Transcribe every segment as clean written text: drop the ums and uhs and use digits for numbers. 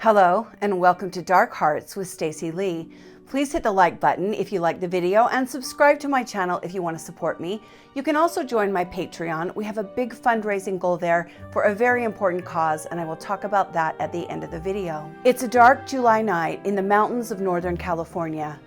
Hello and welcome to Dark Hearts with Stacy Lee. Please hit the like button if you like the video and subscribe to my channel if you want to support me. You can also join my Patreon. We have a big fundraising goal there for a very important cause, and I will talk about that at the end of the video. It's a dark July night in the mountains of Northern California.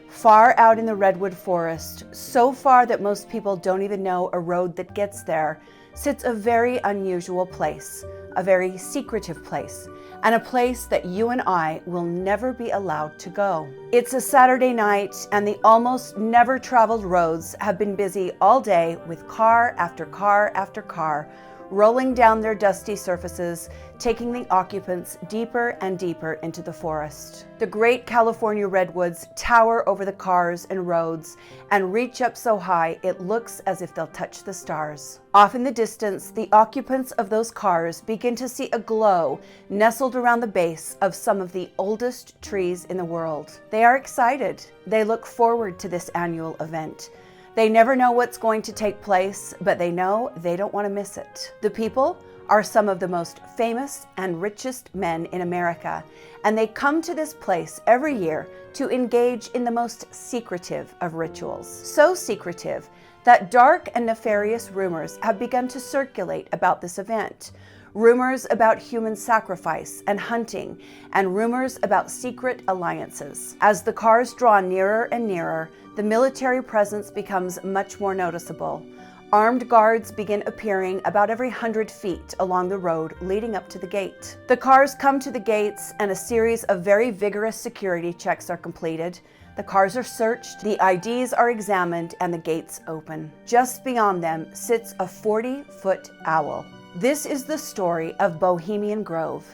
Far out in the Redwood forest, so far that most people don't even know a road that gets there, sits a very unusual place, a very secretive place, and a place that you and I will never be allowed to go. It's a Saturday night, and the almost never traveled roads have been busy all day with car after car after car, rolling down their dusty surfaces, taking the occupants deeper and deeper into the forest. The great California redwoods tower over the cars and roads and reach up so high it looks as if they'll touch the stars. Off in the distance, the occupants of those cars begin to see a glow nestled around the base of some of the oldest trees in the world. They are excited. They look forward to this annual event. They never know what's going to take place, but they know they don't want to miss it. The people are some of the most famous and richest men in America, and they come to this place every year to engage in the most secretive of rituals. So secretive that dark and nefarious rumors have begun to circulate about this event. Rumors about human sacrifice and hunting, and rumors about secret alliances. As the cars draw nearer and nearer, the military presence becomes much more noticeable. Armed guards begin appearing about every 100 feet along the road leading up to the gate. The cars come to the gates, and a series of very vigorous security checks are completed. The cars are searched, the IDs are examined, and the gates open. Just beyond them sits a 40-foot owl. This is the story of Bohemian Grove.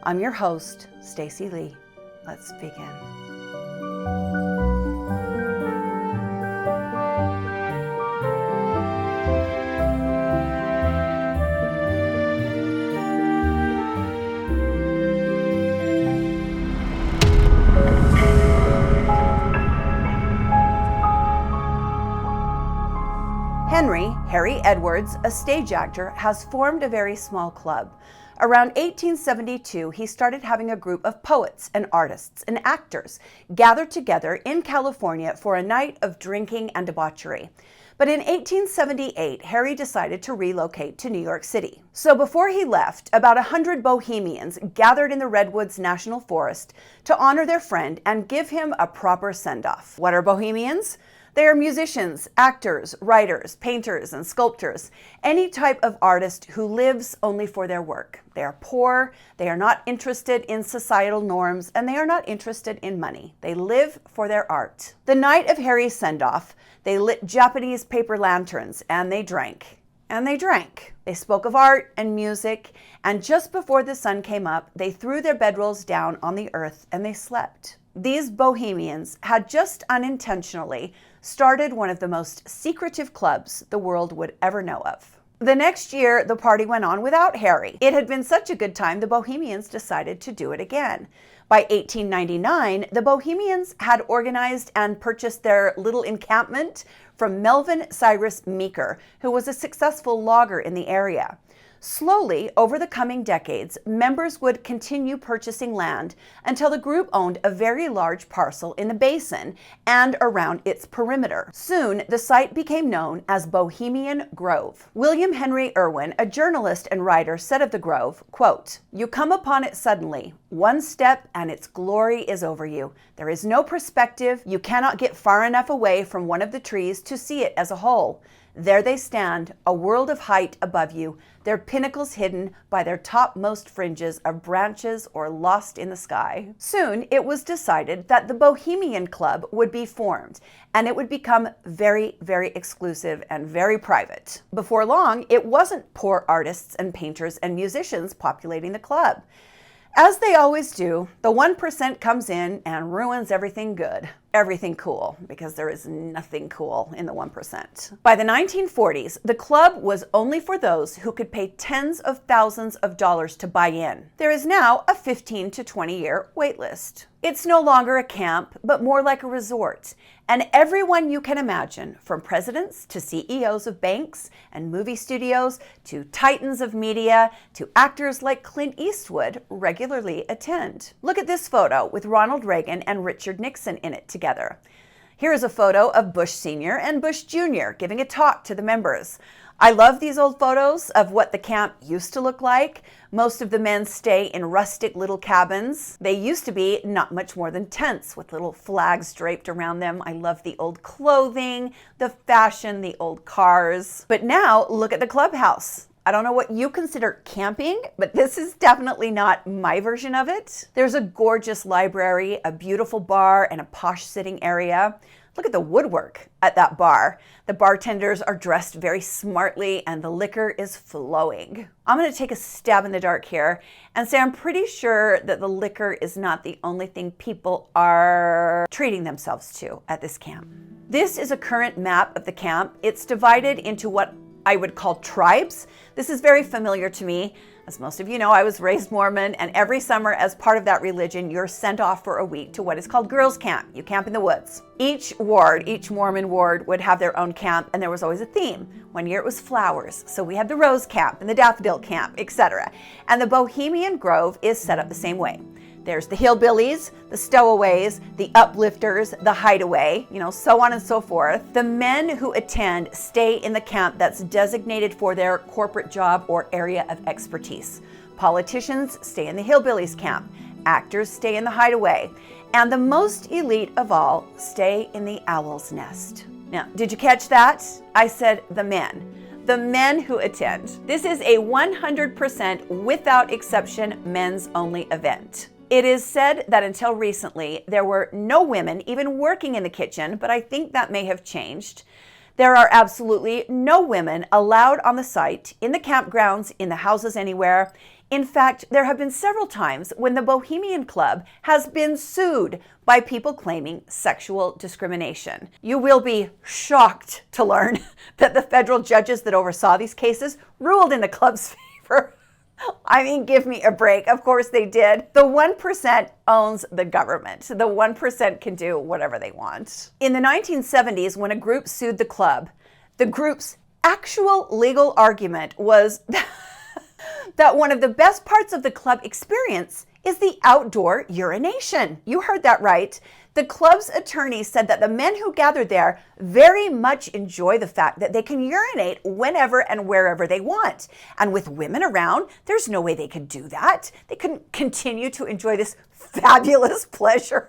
I'm your host, Stacy Lee. Let's begin. Harry Edwards, a stage actor, has formed a very small club. Around 1872, he started having a group of poets and artists and actors gathered together in California for a night of drinking and debauchery. But in 1878, Harry decided to relocate to New York City. So before he left, about 100 Bohemians gathered in the Redwoods National Forest to honor their friend and give him a proper send-off. What are Bohemians? They are musicians, actors, writers, painters, and sculptors, any type of artist who lives only for their work. They are poor, they are not interested in societal norms, and they are not interested in money. They live for their art. The night of Harry's send-off, they lit Japanese paper lanterns, and they drank. And they drank. They spoke of art and music, and just before the sun came up, they threw their bedrolls down on the earth and they slept. These Bohemians had just unintentionally started one of the most secretive clubs the world would ever know of. The next year, the party went on without Harry. It had been such a good time, the Bohemians decided to do it again. By 1899, the Bohemians had organized and purchased their little encampment from Melvin Cyrus Meeker, who was a successful logger in the area. Slowly, over the coming decades, members would continue purchasing land until the group owned a very large parcel in the basin and around its perimeter. Soon, the site became known as Bohemian Grove. William Henry Irwin, a journalist and writer, said of the grove, quote, "You come upon it suddenly. One step and its glory is over you. There is no perspective. You cannot get far enough away from one of the trees to see it as a whole. There they stand, a world of height above you, their pinnacles hidden by their topmost fringes of branches or lost in the sky." Soon, it was decided that the Bohemian Club would be formed, and it would become very, very exclusive and very private. Before long, it wasn't poor artists and painters and musicians populating the club. As they always do, the 1% comes in and ruins everything good. Everything cool, because there is nothing cool in the 1%. By the 1940s, the club was only for those who could pay tens of thousands of dollars to buy in. There is now a 15 to 20 year wait list. It's no longer a camp, but more like a resort. And everyone you can imagine, from presidents to CEOs of banks and movie studios to titans of media to actors like Clint Eastwood, regularly attend. Look at this photo with Ronald Reagan and Richard Nixon in it together. Here is a photo of Bush Sr. and Bush Jr. giving a talk to the members. I love these old photos of what the camp used to look like. Most of the men stay in rustic little cabins. They used to be not much more than tents with little flags draped around them. I love the old clothing, the fashion, the old cars. But now look at the clubhouse. I don't know what you consider camping, but this is definitely not my version of it. There's a gorgeous library, a beautiful bar, and a posh sitting area. Look at the woodwork at that bar. The bartenders are dressed very smartly and the liquor is flowing. I'm going to take a stab in the dark here and say I'm pretty sure that the liquor is not the only thing people are treating themselves to at this camp. This is a current map of the camp. It's divided into what I would call tribes. This is very familiar to me. As most of you know, I was raised Mormon, and every summer as part of that religion, you're sent off for a week to what is called girls' camp. You camp in the woods. Each ward, each Mormon ward would have their own camp, and there was always a theme. One year it was flowers, so we had the rose camp and the daffodil camp, etc. And the Bohemian Grove is set up the same way. There's the hillbillies, the stowaways, the uplifters, the hideaway, so on and so forth. The men who attend stay in the camp that's designated for their corporate job or area of expertise. Politicians stay in the hillbillies camp. Actors stay in the hideaway. And the most elite of all stay in the owl's nest. Now, did you catch that? I said the men. The men who attend. This is a 100% without exception men's only event. It is said that until recently, there were no women even working in the kitchen, but I think that may have changed. There are absolutely no women allowed on the site, in the campgrounds, in the houses anywhere. In fact, there have been several times when the Bohemian Club has been sued by people claiming sexual discrimination. You will be shocked to learn that the federal judges that oversaw these cases ruled in the club's favor. I mean, give me a break. Of course they did. The 1% owns the government. The 1% can do whatever they want. In the 1970s, when a group sued the club, the group's actual legal argument was that one of the best parts of the club experience is the outdoor urination. You heard that right. The club's attorney said that the men who gathered there very much enjoy the fact that they can urinate whenever and wherever they want. And with women around, there's no way they could do that. They couldn't continue to enjoy this fabulous pleasure.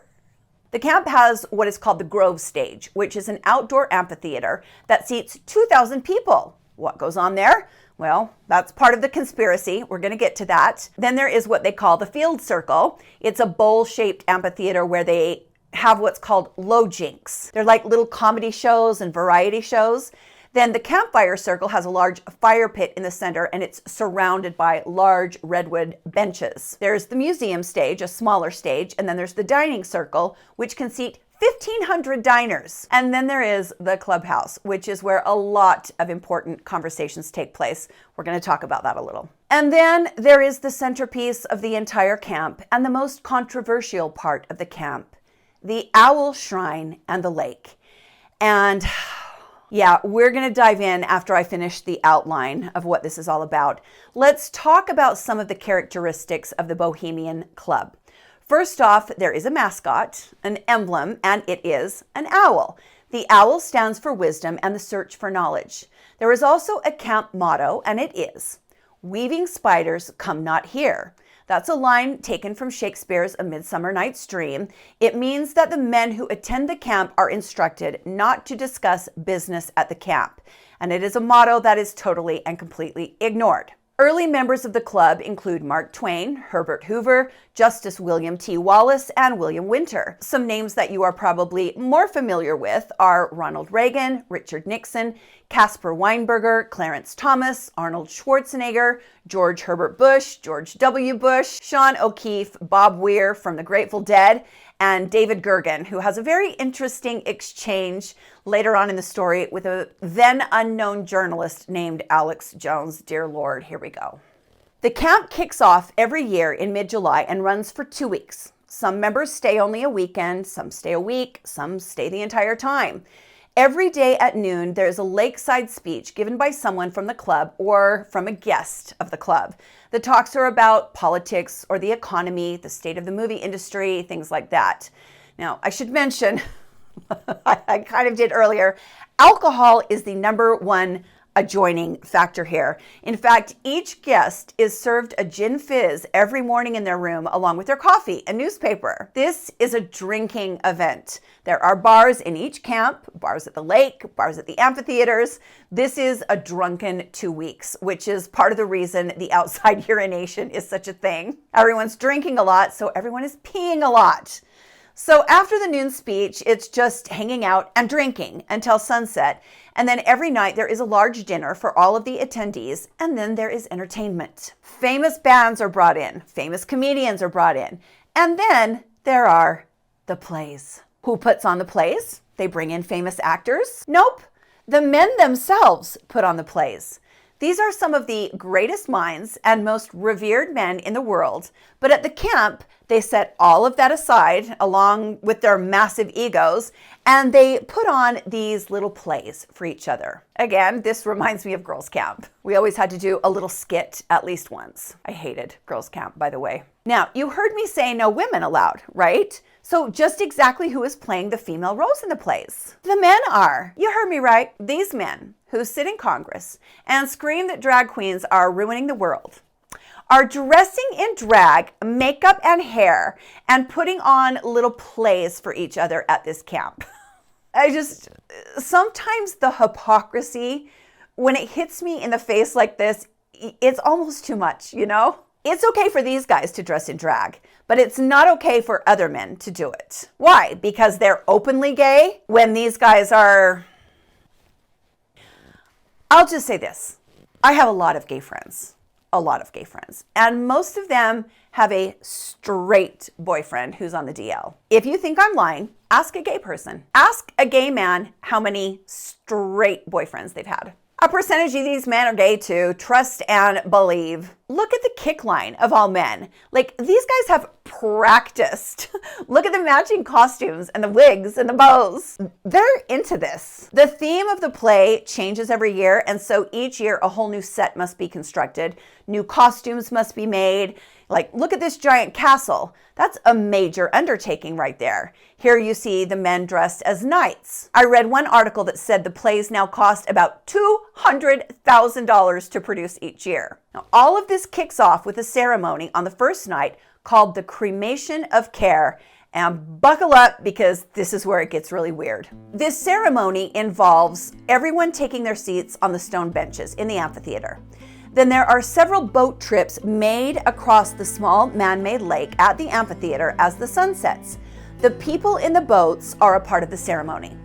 The camp has what is called the Grove Stage, which is an outdoor amphitheater that seats 2,000 people. What goes on there? Well, that's part of the conspiracy. We're going to get to that. Then there is what they call the Field Circle. It's a bowl-shaped amphitheater where they have what's called low jinks. They're like little comedy shows and variety shows. Then the Campfire Circle has a large fire pit in the center, and it's surrounded by large redwood benches. There's the museum stage, a smaller stage, and then there's the dining circle, which can seat 1,500 diners. And then there is the clubhouse, which is where a lot of important conversations take place. We're going to talk about that a little. And then there is the centerpiece of the entire camp and the most controversial part of the camp, the Owl Shrine and the lake. And yeah, we're going to dive in after I finish the outline of what this is all about. Let's talk about some of the characteristics of the Bohemian Club. First off, there is a mascot, an emblem, and it is an owl. The owl stands for wisdom and the search for knowledge. There is also a camp motto, and it is, "Weaving spiders come not here." That's a line taken from Shakespeare's A Midsummer Night's Dream. It means that the men who attend the camp are instructed not to discuss business at the camp. And it is a motto that is totally and completely ignored. Early members of the club include Mark Twain, Herbert Hoover, Justice William T. Wallace, and William Winter. Some names that you are probably more familiar with are Ronald Reagan, Richard Nixon, Caspar Weinberger, Clarence Thomas, Arnold Schwarzenegger, George Herbert Bush, George W. Bush, Sean O'Keefe, Bob Weir from the Grateful Dead, and David Gergen, who has a very interesting exchange later on in the story with a then unknown journalist named Alex Jones. Dear Lord, here we go. The camp kicks off every year in mid-July and runs for 2 weeks. Some members stay only a weekend, some stay a week, some stay the entire time. Every day at noon, there's a lakeside speech given by someone from the club or from a guest of the club. The talks are about politics or the economy, the state of the movie industry, things like that. Now, I should mention, I kind of did earlier, alcohol is the number one adjoining factor here. In fact, each guest is served a gin fizz every morning in their room along with their coffee and newspaper. This is a drinking event. There are bars in each camp, bars at the lake, bars at the amphitheaters. This is a drunken 2 weeks, which is part of the reason the outside urination is such a thing. Everyone's drinking a lot, so everyone is peeing a lot. So after the noon speech, it's just hanging out and drinking until sunset. And then every night there is a large dinner for all of the attendees. And then there is entertainment. Famous bands are brought in. Famous comedians are brought in. And then there are the plays. Who puts on the plays? They bring in famous actors? Nope. The men themselves put on the plays. These are some of the greatest minds and most revered men in the world, but at the camp, they set all of that aside along with their massive egos, and they put on these little plays for each other. Again, this reminds me of girls' camp. We always had to do a little skit at least once. I hated girls' camp, by the way. Now, you heard me say no women allowed, right? So just exactly who is playing the female roles in the plays? The men are. You heard me right. These men who sit in Congress and scream that drag queens are ruining the world are dressing in drag, makeup and hair, and putting on little plays for each other at this camp. Sometimes the hypocrisy, when it hits me in the face like this, it's almost too much, you know? It's okay for these guys to dress in drag, but it's not okay for other men to do it. Why? Because they're openly gay when these guys are... I'll just say this. I have a lot of gay friends. And most of them have a straight boyfriend who's on the DL. If you think I'm lying, ask a gay person. Ask a gay man how many straight boyfriends they've had. A percentage of these men are gay too. Trust and believe. Look at the kick line of all men. Like, these guys have practiced. Look at the matching costumes and the wigs and the bows. They're into this. The theme of the play changes every year, and so each year a whole new set must be constructed. New costumes must be made. Like, look at this giant castle. That's a major undertaking right there. Here you see the men dressed as knights. I read one article that said the plays now cost about $200,000 to produce each year. Now, all of this kicks off with a ceremony on the first night called the cremation of care. And buckle up, because this is where it gets really weird. This ceremony involves everyone taking their seats on the stone benches in the amphitheater. Then there are several boat trips made across the small man-made lake at the amphitheater as the sun sets. The people in the boats are a part of the ceremony.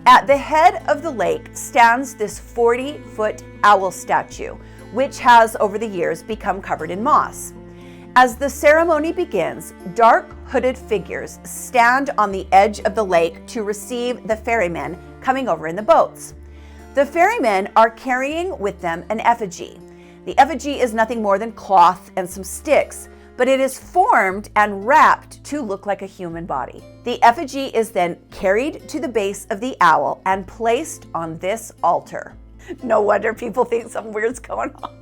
At the head of the lake stands this 40-foot owl statue, which has over the years become covered in moss. As the ceremony begins, dark hooded figures stand on the edge of the lake to receive the ferrymen coming over in the boats. The ferrymen are carrying with them an effigy. The effigy is nothing more than cloth and some sticks, but it is formed and wrapped to look like a human body. The effigy is then carried to the base of the owl and placed on this altar. No wonder people think something weird's going on.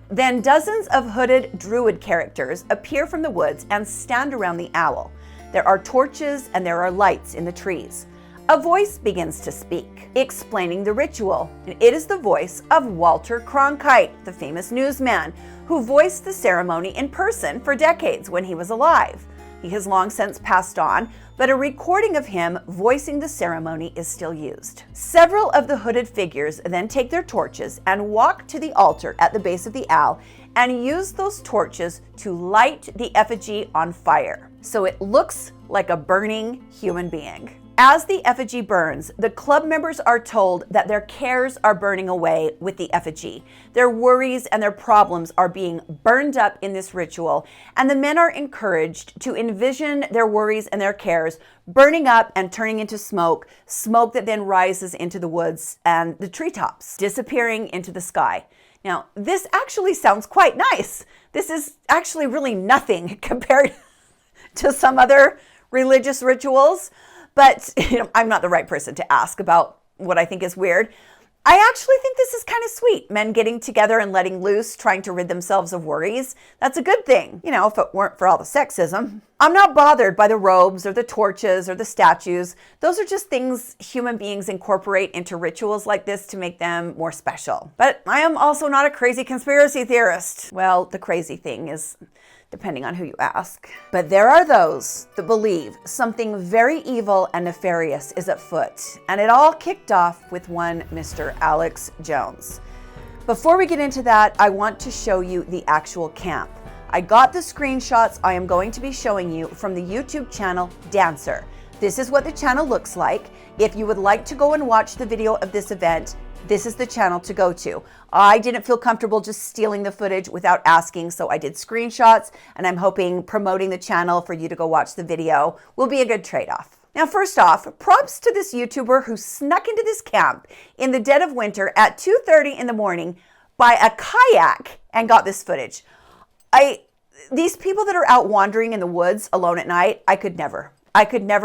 Then dozens of hooded druid characters appear from the woods and stand around the owl. There are torches and there are lights in the trees. A voice begins to speak, explaining the ritual. It is the voice of Walter Cronkite, the famous newsman, who voiced the ceremony in person for decades when he was alive. He has long since passed on, but a recording of him voicing the ceremony is still used. Several of the hooded figures then take their torches and walk to the altar at the base of the owl and use those torches to light the effigy on fire, so it looks like a burning human being. As the effigy burns, the club members are told that their cares are burning away with the effigy. Their worries and their problems are being burned up in this ritual, and the men are encouraged to envision their worries and their cares burning up and turning into smoke that then rises into the woods and the treetops, disappearing into the sky. Now, this actually sounds quite nice. This is actually really nothing compared to some other religious rituals. But I'm not the right person to ask about what I think is weird. I actually think this is kind of sweet. Men getting together and letting loose, trying to rid themselves of worries. That's a good thing, if it weren't for all the sexism. I'm not bothered by the robes or the torches or the statues. Those are just things human beings incorporate into rituals like this to make them more special. But I am also not a crazy conspiracy theorist. Well, the crazy thing is, depending on who you ask. But there are those that believe something very evil and nefarious is afoot. And it all kicked off with one Mr. Alex Jones. Before we get into that, I want to show you the actual camp. I got the screenshots I am going to be showing you from the YouTube channel Dancer. This is what the channel looks like. If you would like to go and watch the video of this event, this is the channel to go to. I didn't feel comfortable just stealing the footage without asking, so I did screenshots, and I'm hoping promoting the channel for you to go watch the video will be a good trade-off. Now, first off, props to this YouTuber who snuck into this camp in the dead of winter at 2:30 in the morning by a kayak and got this footage. These people that are out wandering in the woods alone at night, I could never,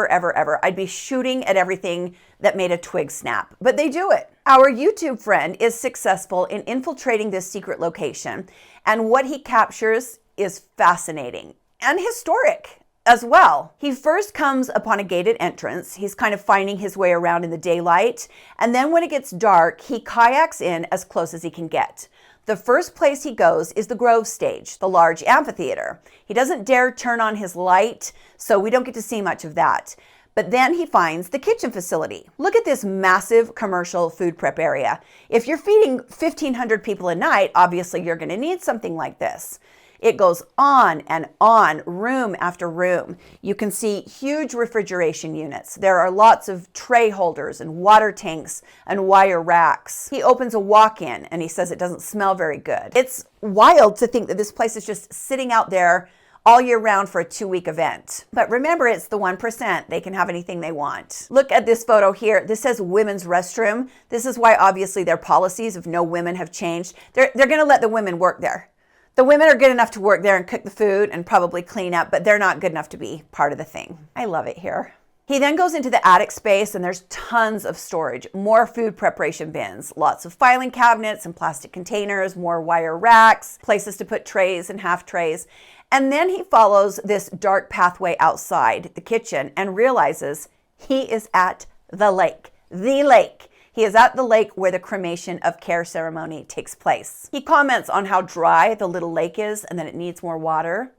ever. I'd be shooting at everything that made a twig snap, but they do it. Our YouTube friend is successful in infiltrating this secret location, and what he captures is fascinating and historic as well. He first comes upon a gated entrance. He's kind of finding his way around in the daylight, and then when it gets dark, he kayaks in as close as he can get. The first place he goes is the Grove stage, the large amphitheater. He doesn't dare turn on his light, so we don't get to see much of that. But then he finds the kitchen facility. Look at this massive commercial food prep area. If you're feeding 1,500 people a night, obviously you're going to need something like this. It goes on and on, room after room. You can see huge refrigeration units. There are lots of tray holders and water tanks and wire racks. He opens a walk-in and he says it doesn't smell very good. It's wild to think that this place is just sitting out there all year round for a 2-week event. But remember, it's the 1%. They can have anything they want. Look at this photo here. This says women's restroom. This is why obviously their policies of no women have changed. They're going to let the women work there. The women are good enough to work there and cook the food and probably clean up, but they're not good enough to be part of the thing. I love it here. He then goes into the attic space and there's tons of storage, more food preparation bins, lots of filing cabinets and plastic containers, more wire racks, places to put trays and half trays. And then he follows this dark pathway outside the kitchen and realizes he is at the lake. The lake. He is at the lake where the cremation of care ceremony takes place. He comments on how dry the little lake is and that it needs more water.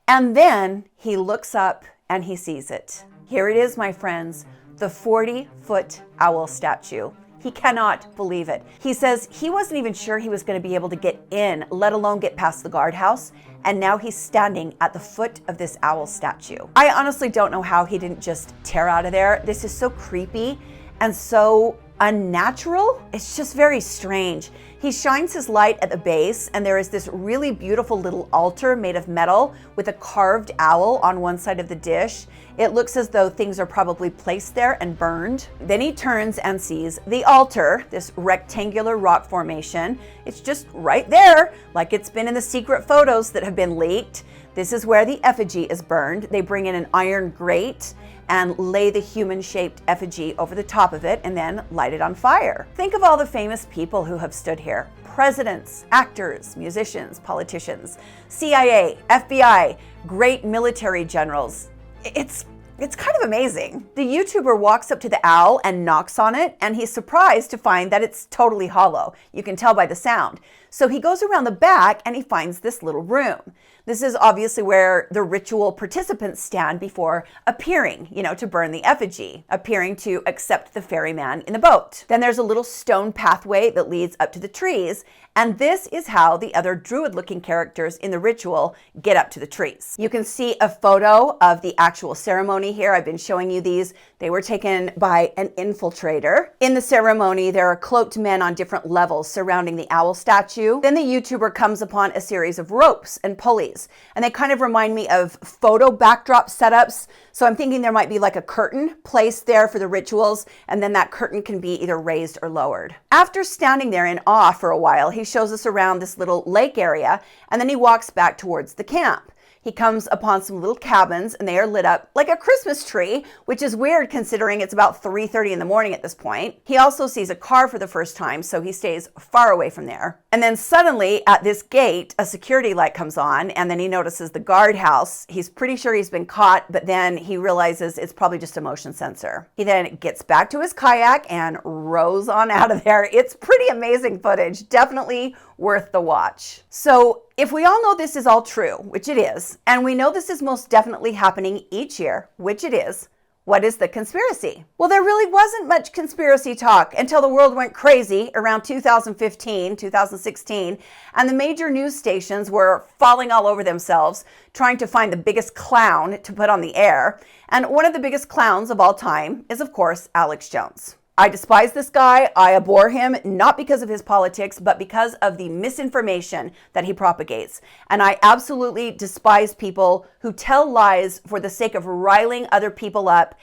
And then he looks up and he sees it. Here it is, my friends, the 40-foot owl statue. He cannot believe it. He says he wasn't even sure he was going to be able to get in, let alone get past the guardhouse. And now he's standing at the foot of this owl statue. I honestly don't know how he didn't just tear out of there. This is so creepy and so unnatural. It's just very strange. He shines his light at the base and there is this really beautiful little altar made of metal with a carved owl on one side of the dish. It looks as though things are probably placed there and burned. Then he turns and sees the altar, this rectangular rock formation. It's just right there, like it's been in the secret photos that have been leaked. This is where the effigy is burned. They bring in an iron grate and lay the human-shaped effigy over the top of it and then light it on fire. Think of all the famous people who have stood here. Presidents, actors, musicians, politicians, CIA, FBI, great military generals. It's kind of amazing. The YouTuber walks up to the owl and knocks on it, and he's surprised to find that it's totally hollow. You can tell by the sound. So he goes around the back and he finds this little room. This is obviously where the ritual participants stand before appearing, to burn the effigy, appearing to accept the ferryman in the boat. Then there's a little stone pathway that leads up to the trees, and this is how the other druid-looking characters in the ritual get up to the trees. You can see a photo of the actual ceremony here. I've been showing you these. They were taken by an infiltrator. In the ceremony, there are cloaked men on different levels surrounding the owl statue. Then the YouTuber comes upon a series of ropes and pulleys, and they kind of remind me of photo backdrop setups. So I'm thinking there might be like a curtain placed there for the rituals, and then that curtain can be either raised or lowered. After standing there in awe for a while, he shows us around this little lake area, and then he walks back towards the camp. He comes upon some little cabins and they are lit up like a Christmas tree, which is weird considering it's about 3:30 in the morning at this point. He also sees a car for the first time, so he stays far away from there. And then suddenly at this gate, a security light comes on and then he notices the guardhouse. He's pretty sure he's been caught, but then he realizes it's probably just a motion sensor. He then gets back to his kayak and rows on out of there. It's pretty amazing footage, definitely worth the watch. So if we all know this is all true, which it is, and we know this is most definitely happening each year, which it is, what is the conspiracy? Well, there really wasn't much conspiracy talk until the world went crazy around 2015, 2016, and the major news stations were falling all over themselves trying to find the biggest clown to put on the air. And one of the biggest clowns of all time is, of course, Alex Jones. I despise this guy. I abhor him, not because of his politics, but because of the misinformation that he propagates. And I absolutely despise people who tell lies for the sake of riling other people up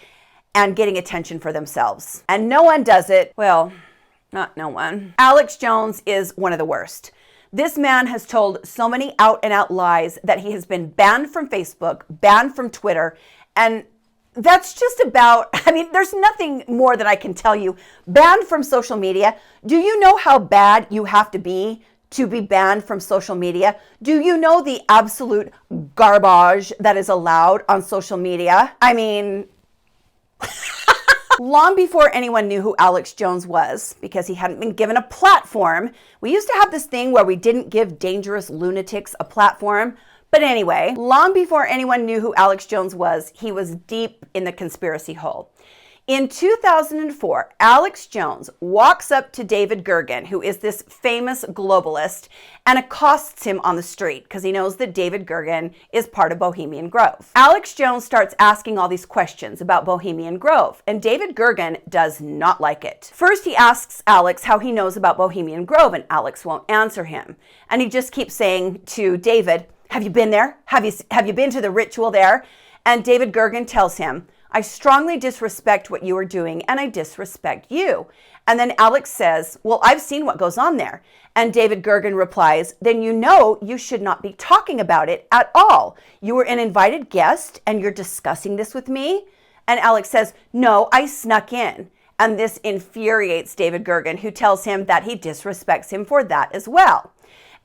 and getting attention for themselves. And no one does it. Well, not no one. Alex Jones is one of the worst. This man has told so many out and out lies that he has been banned from Facebook, banned from Twitter, and that's just about, there's nothing more that I can tell you. Banned from social media. Do you know how bad you have to be banned from social media? Do you know the absolute garbage that is allowed on social media? Long before anyone knew who Alex Jones was, because he hadn't been given a platform, we used to have this thing where we didn't give dangerous lunatics a platform. But anyway, long before anyone knew who Alex Jones was, he was deep in the conspiracy hole. In 2004, Alex Jones walks up to David Gergen, who is this famous globalist, and accosts him on the street because he knows that David Gergen is part of Bohemian Grove. Alex Jones starts asking all these questions about Bohemian Grove, and David Gergen does not like it. First, he asks Alex how he knows about Bohemian Grove, and Alex won't answer him. And he just keeps saying to David, have you been there? Have you been to the ritual there? And David Gergen tells him, I strongly disrespect what you are doing and I disrespect you. And then Alex says, well, I've seen what goes on there. And David Gergen replies, then you know you should not be talking about it at all. You were an invited guest and you're discussing this with me? And Alex says, no, I snuck in. And this infuriates David Gergen, who tells him that he disrespects him for that as well.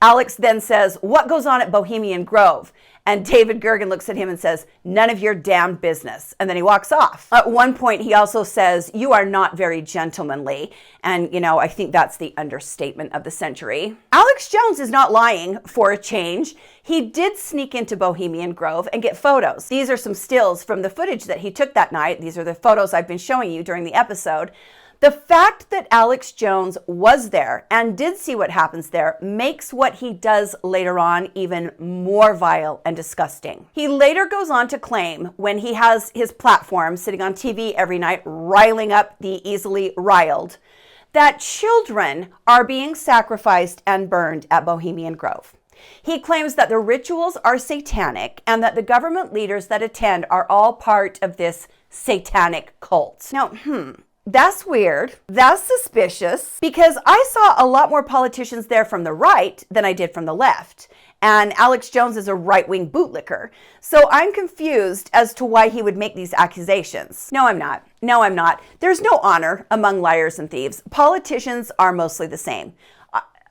Alex then says, what goes on at Bohemian Grove? And David Gergen looks at him and says, none of your damn business. And then he walks off. At one point, he also says, you are not very gentlemanly. And, I think that's the understatement of the century. Alex Jones is not lying for a change. He did sneak into Bohemian Grove and get photos. These are some stills from the footage that he took that night. These are the photos I've been showing you during the episode. The fact that Alex Jones was there and did see what happens there makes what he does later on even more vile and disgusting. He later goes on to claim, when he has his platform sitting on TV every night riling up the easily riled, that children are being sacrificed and burned at Bohemian Grove. He claims that the rituals are satanic and that the government leaders that attend are all part of this satanic cult. Now, that's weird. That's suspicious, because I saw a lot more politicians there from the right than I did from the left. And Alex Jones is a right-wing bootlicker. So I'm confused as to why he would make these accusations. No, I'm not. There's no honor among liars and thieves. Politicians are mostly the same.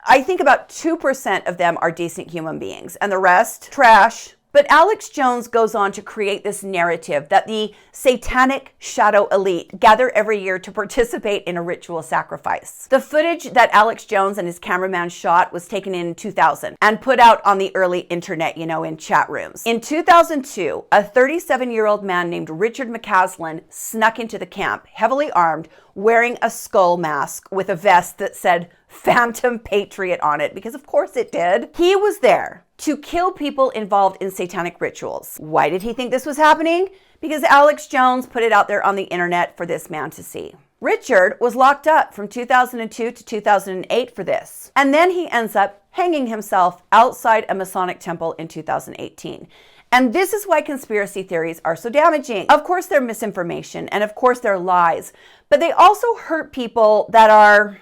I think about 2% of them are decent human beings, and the rest, trash. But Alex Jones goes on to create this narrative that the satanic shadow elite gather every year to participate in a ritual sacrifice. The footage that Alex Jones and his cameraman shot was taken in 2000 and put out on the early internet, in chat rooms. In 2002, a 37-year-old man named Richard McCaslin snuck into the camp, heavily armed, wearing a skull mask with a vest that said Phantom Patriot on it, because of course it did. He was there to kill people involved in satanic rituals. Why did he think this was happening? Because Alex Jones put it out there on the internet for this man to see. Richard was locked up from 2002 to 2008 for this. And then he ends up hanging himself outside a Masonic temple in 2018. And this is why conspiracy theories are so damaging. Of course, they're misinformation, and of course, they're lies, but they also hurt people that are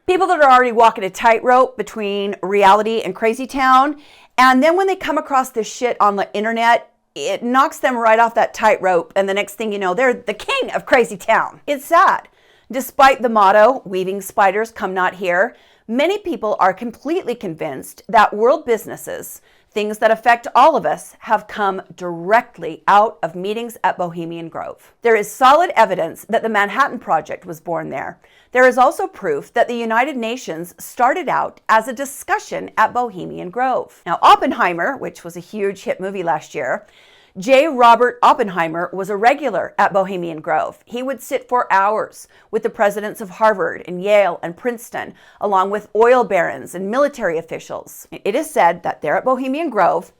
already walking a tightrope between reality and crazy town. And then when they come across this shit on the internet, it knocks them right off that tightrope. And the next thing you know, they're the king of crazy town. It's sad. Despite the motto, weaving spiders come not here, many people are completely convinced that world businesses, things that affect all of us, have come directly out of meetings at Bohemian Grove. There is solid evidence that the Manhattan Project was born there. There is also proof that the United Nations started out as a discussion at Bohemian Grove. Now, Oppenheimer, which was a huge hit movie last year, J. Robert Oppenheimer was a regular at Bohemian Grove. He would sit for hours with the presidents of Harvard and Yale and Princeton, along with oil barons and military officials. It is said that there at Bohemian Grove,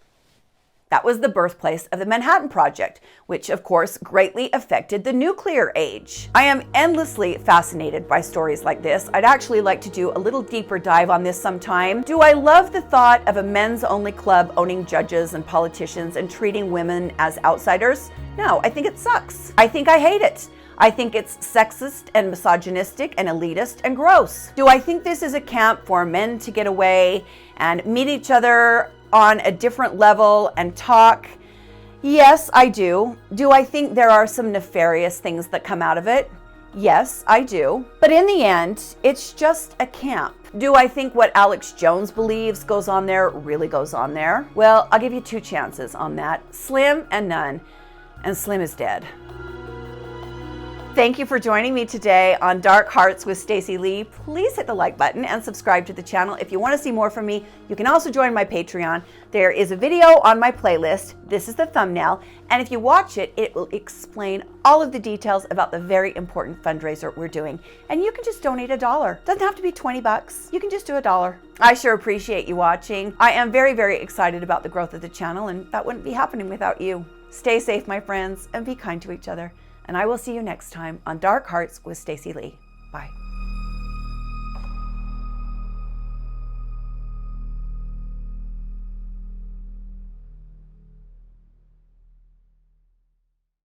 that was the birthplace of the Manhattan Project, which of course greatly affected the nuclear age. I am endlessly fascinated by stories like this. I'd actually like to do a little deeper dive on this sometime. Do I love the thought of a men's only club owning judges and politicians and treating women as outsiders? No, I think it sucks. I think I hate it. I think it's sexist and misogynistic and elitist and gross. Do I think this is a camp for men to get away and meet each other on a different level and talk? Yes, I do. Do I think there are some nefarious things that come out of it? Yes, I do. But in the end, it's just a camp. Do I think what Alex Jones believes goes on there really goes on there? Well, I'll give you 2 chances on that. Slim and none. And Slim is dead. Thank you for joining me today on Dark Hearts with Stacy Lee. Please hit the like button and subscribe to the channel. If you want to see more from me, you can also join my Patreon. There is a video on my playlist. This is the thumbnail. And if you watch it, it will explain all of the details about the very important fundraiser we're doing. And you can just donate $1. Doesn't have to be 20 bucks. You can just do $1. I sure appreciate you watching. I am very, very excited about the growth of the channel, and that wouldn't be happening without you. Stay safe, my friends, and be kind to each other. And I will see you next time on Dark Hearts with Stacy Lee. Bye.